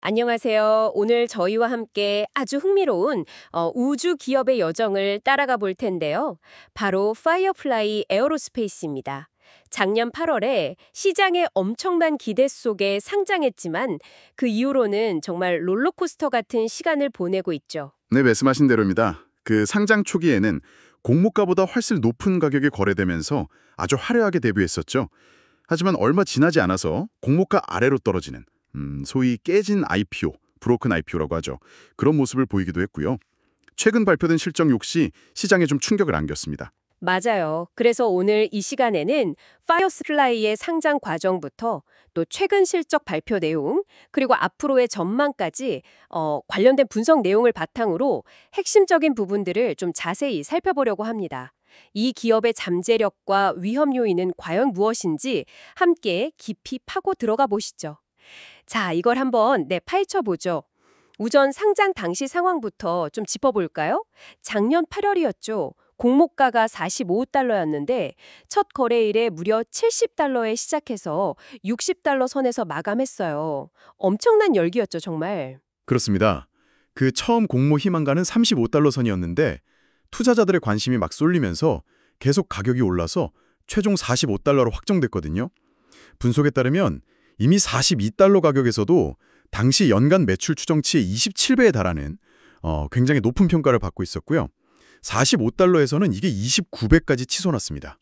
안녕하세요. 오늘 저희와 함께 아주 흥미로운 우주 기업의 여정을 따라가 볼 텐데요. 바로 파이어플라이 에어로스페이스입니다. 작년 8월에 시장의 엄청난 기대 속에 상장했지만 그 이후로는 정말 롤러코스터 같은 시간을 보내고 있죠. 네, 말씀하신 대로입니다. 그 상장 초기에는 공모가보다 훨씬 높은 가격에 거래되면서 아주 화려하게 데뷔했었죠. 하지만 얼마 지나지 않아서 공모가 아래로 떨어지는 소위 깨진 IPO, 브로큰 IPO라고 하죠. 그런 모습을 보이기도 했고요. 최근 발표된 실적 역시 시장에 좀 충격을 안겼습니다. 맞아요. 그래서 오늘 이 시간에는 파이어플라이의 상장 과정부터 또 최근 실적 발표 내용, 그리고 앞으로의 전망까지 관련된 분석 내용을 바탕으로 핵심적인 부분들을 좀 자세히 살펴보려고 합니다. 이 기업의 잠재력과 위험 요인은 과연 무엇인지 함께 깊이 파고 들어가 보시죠. 자, 이걸 한번 파헤쳐 보죠. 우선 상장 당시 상황부터 좀 짚어볼까요? 작년 8월이었죠. 공모가가 $45였는데 첫 거래일에 무려 $70에 시작해서 $60 선에서 마감했어요. 엄청난 열기였죠, 정말. 그렇습니다. 그 처음 공모 희망가는 $35 선이었는데 투자자들의 관심이 막 쏠리면서 계속 가격이 올라서 최종 $45로 확정됐거든요. 분석에 따르면 이미 $42 가격에서도 당시 연간 매출 추정치의 27배에 달하는 굉장히 높은 평가를 받고 있었고요. $45에서는 이게 29배까지 치솟았습니다.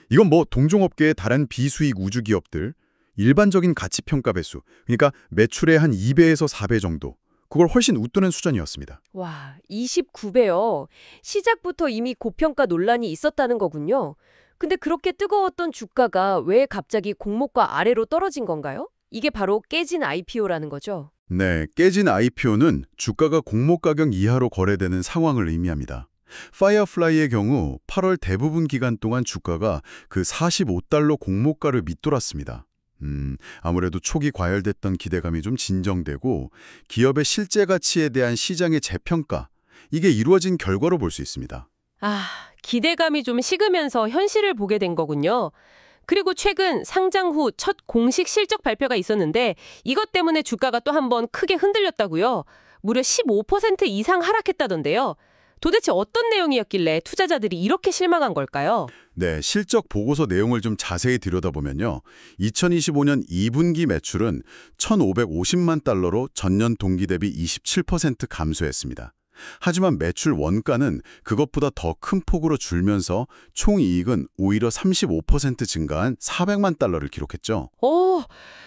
이건 뭐 동종업계의 다른 비수익 우주기업들, 일반적인 가치평가 배수, 그러니까 매출의 한 2배에서 4배 정도, 그걸 훨씬 웃도는 수준이었습니다. 와, 29배요. 시작부터 이미 고평가 논란이 있었다는 거군요. 근데 그렇게 뜨거웠던 주가가 왜 갑자기 공모가 아래로 떨어진 건가요? 이게 바로 깨진 IPO라는 거죠. 네, 깨진 IPO는 주가가 공모 가격 이하로 거래되는 상황을 의미합니다. 파이어플라이의 경우 8월 대부분 기간 동안 주가가 그 $45 공모가를 밑돌았습니다. 아무래도 초기 과열됐던 기대감이 좀 진정되고 기업의 실제 가치에 대한 시장의 재평가, 이게 이루어진 결과로 볼 수 있습니다. 아, 기대감이 좀 식으면서 현실을 보게 된 거군요. 그리고 최근 상장 후 첫 공식 실적 발표가 있었는데 이것 때문에 주가가 또 한 번 크게 흔들렸다고요. 무려 15% 이상 하락했다던데요. 도대체 어떤 내용이었길래 투자자들이 이렇게 실망한 걸까요? 네, 실적 보고서 내용을 좀 자세히 들여다보면요. 2025년 2분기 매출은 $1,550만 달러로 전년 동기 대비 27% 감소했습니다. 하지만 매출 원가는 그것보다 더 큰 폭으로 줄면서 총이익은 오히려 35% 증가한 $400만 달러를 기록했죠. 오,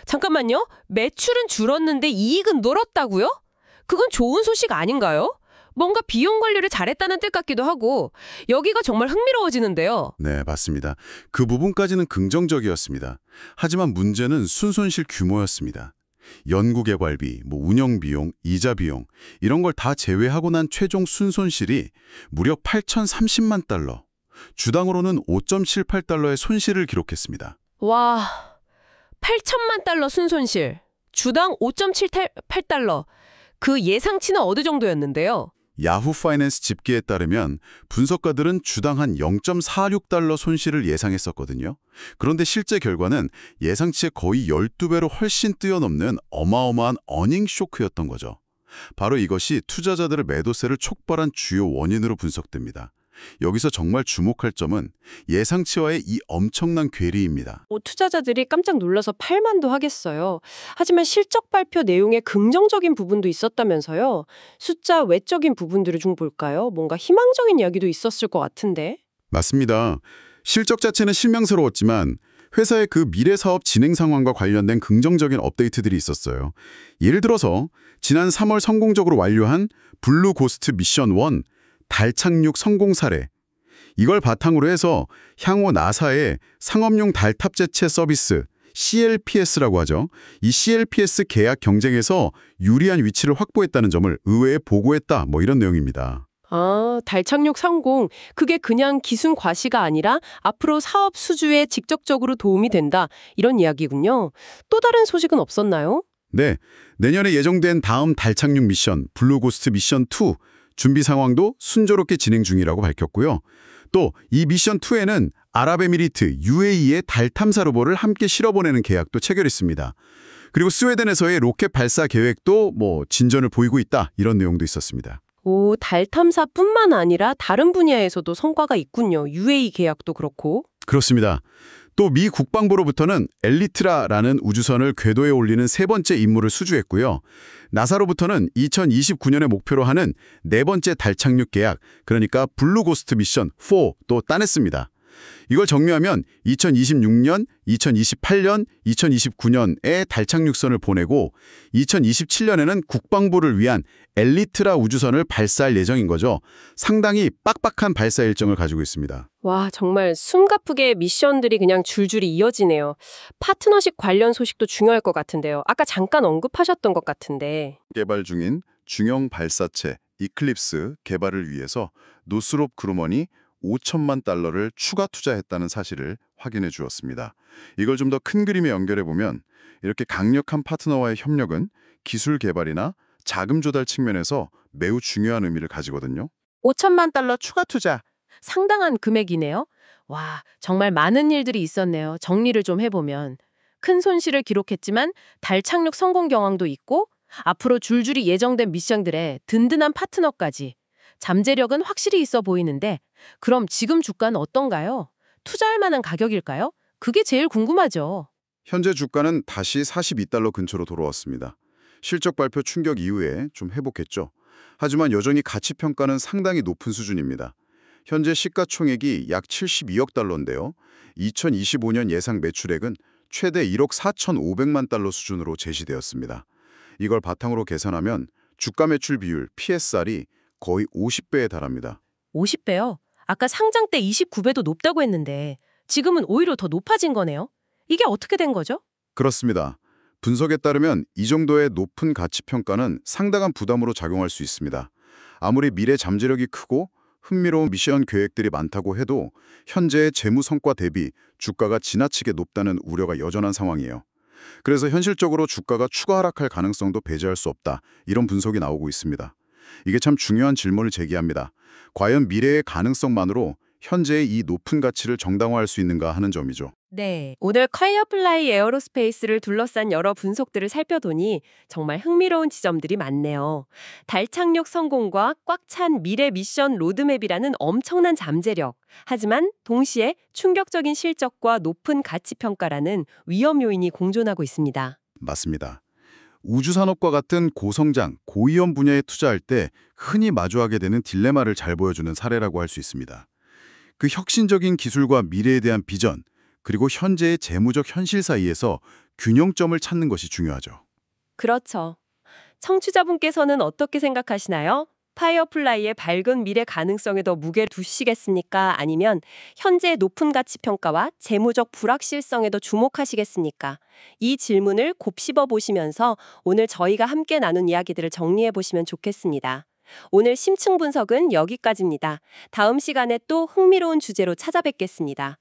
잠깐만요. 매출은 줄었는데 이익은 늘었다고요? 그건 좋은 소식 아닌가요? 뭔가 비용 관리를 잘했다는 뜻 같기도 하고 여기가 정말 흥미로워지는데요. 네, 맞습니다. 그 부분까지는 긍정적이었습니다. 하지만 문제는 순손실 규모였습니다. 연구개발비, 운영비용, 이자비용 이런 걸 다 제외하고 난 최종 순손실이 무려 $8,030만 달러, 주당으로는 $5.78의 손실을 기록했습니다. 와, 8천만 달러 순손실, 주당 5.78달러. 그 예상치는 어느 정도였는데요? 야후 파이낸스 집계에 따르면 분석가들은 주당 한 $0.46 손실을 예상했었거든요. 그런데 실제 결과는 예상치의 거의 12배로 훨씬 뛰어넘는 어마어마한 어닝 쇼크였던 거죠. 바로 이것이 투자자들의 매도세를 촉발한 주요 원인으로 분석됩니다. 여기서 정말 주목할 점은 예상치와의 이 엄청난 괴리입니다. 투자자들이 깜짝 놀라서 팔만도 하겠어요. 하지만 실적 발표 내용에 긍정적인 부분도 있었다면서요. 숫자 외적인 부분들을 좀 볼까요? 뭔가 희망적인 이야기도 있었을 것 같은데. 맞습니다. 실적 자체는 실망스러웠지만 회사의 그 미래 사업 진행 상황과 관련된 긍정적인 업데이트들이 있었어요. 예를 들어서 지난 3월 성공적으로 완료한 블루 고스트 미션 1 달 착륙 성공 사례. 이걸 바탕으로 해서 향후 나사의 상업용 달 탑재체 서비스 CLPS라고 하죠. 이 CLPS 계약 경쟁에서 유리한 위치를 확보했다는 점을 의회에 보고했다. 이런 내용입니다. 아, 달 착륙 성공. 그게 그냥 기순 과시가 아니라 앞으로 사업 수주에 직접적으로 도움이 된다. 이런 이야기군요. 또 다른 소식은 없었나요? 네, 내년에 예정된 다음 달 착륙 미션 블루 고스트 미션 2 준비 상황도 순조롭게 진행 중이라고 밝혔고요. 또 이 미션 2에는 아랍에미리트 UAE의 달 탐사 로봇을 함께 실어보내는 계약도 체결했습니다. 그리고 스웨덴에서의 로켓 발사 계획도 진전을 보이고 있다. 이런 내용도 있었습니다. 오, 달 탐사뿐만 아니라 다른 분야에서도 성과가 있군요. UA 계약도 그렇고. 그렇습니다. 또 미 국방부로부터는 엘리트라라는 우주선을 궤도에 올리는 세 번째 임무를 수주했고요. 나사로부터는 2029년에 목표로 하는 네 번째 달 착륙 계약, 그러니까 블루 고스트 미션 4도 따냈습니다. 이걸 정리하면 2026년, 2028년, 2029년에 달 착륙선을 보내고 2027년에는 국방부를 위한 엘리트라 우주선을 발사할 예정인 거죠. 상당히 빡빡한 발사 일정을 가지고 있습니다. 와, 정말 숨가쁘게 미션들이 그냥 줄줄이 이어지네요. 파트너십 관련 소식도 중요할 것 같은데요. 아까 잠깐 언급하셨던 것 같은데. 개발 중인 중형 발사체 이클립스 개발을 위해서 노스롭 그루먼이 $5천만 추가 투자했다는 사실을 확인해 주었습니다. 이걸 좀 더 큰 그림에 연결해 보면 이렇게 강력한 파트너와의 협력은 기술 개발이나 자금 조달 측면에서 매우 중요한 의미를 가지거든요. $5천만 추가 투자. 상당한 금액이네요. 와, 정말 많은 일들이 있었네요. 정리를 좀 해보면. 큰 손실을 기록했지만 달 착륙 성공 경황도 있고 앞으로 줄줄이 예정된 미션들에 든든한 파트너까지. 잠재력은 확실히 있어 보이는데 그럼 지금 주가는 어떤가요? 투자할 만한 가격일까요? 그게 제일 궁금하죠. 현재 주가는 다시 $42 근처로 돌아왔습니다. 실적 발표 충격 이후에 좀 회복했죠. 하지만 여전히 가치 평가는 상당히 높은 수준입니다. 현재 시가총액이 약 $72억 인데요. 2025년 예상 매출액은 최대 $1억 4,500만 수준으로 제시되었습니다. 이걸 바탕으로 계산하면 주가 매출 비율 PSR이 거의 50배에 달합니다. 50배요? 아까 상장 때 29배도 높다고 했는데 지금은 오히려 더 높아진 거네요. 이게 어떻게 된 거죠? 그렇습니다. 분석에 따르면 이 정도의 높은 가치 평가는 상당한 부담으로 작용할 수 있습니다. 아무리 미래 잠재력이 크고 흥미로운 미션 계획들이 많다고 해도 현재의 재무 성과 대비 주가가 지나치게 높다는 우려가 여전한 상황이에요. 그래서 현실적으로 주가가 추가 하락할 가능성도 배제할 수 없다. 이런 분석이 나오고 있습니다. 이게 참 중요한 질문을 제기합니다. 과연 미래의 가능성만으로 현재의 이 높은 가치를 정당화할 수 있는가 하는 점이죠. 네, 오늘 파이어플라이 에어로스페이스를 둘러싼 여러 분석들을 살펴보니 정말 흥미로운 지점들이 많네요. 달 착륙 성공과 꽉 찬 미래 미션 로드맵이라는 엄청난 잠재력, 하지만 동시에 충격적인 실적과 높은 가치 평가라는 위험 요인이 공존하고 있습니다. 맞습니다. 우주산업과 같은 고성장, 고위험 분야에 투자할 때 흔히 마주하게 되는 딜레마를 잘 보여주는 사례라고 할 수 있습니다. 그 혁신적인 기술과 미래에 대한 비전, 그리고 현재의 재무적 현실 사이에서 균형점을 찾는 것이 중요하죠. 그렇죠. 청취자분께서는 어떻게 생각하시나요? 파이어플라이의 밝은 미래 가능성에 더 무게를 두시겠습니까? 아니면 현재 높은 가치 평가와 재무적 불확실성에 더 주목하시겠습니까? 이 질문을 곱씹어 보시면서 오늘 저희가 함께 나눈 이야기들을 정리해 보시면 좋겠습니다. 오늘 심층 분석은 여기까지입니다. 다음 시간에 또 흥미로운 주제로 찾아뵙겠습니다.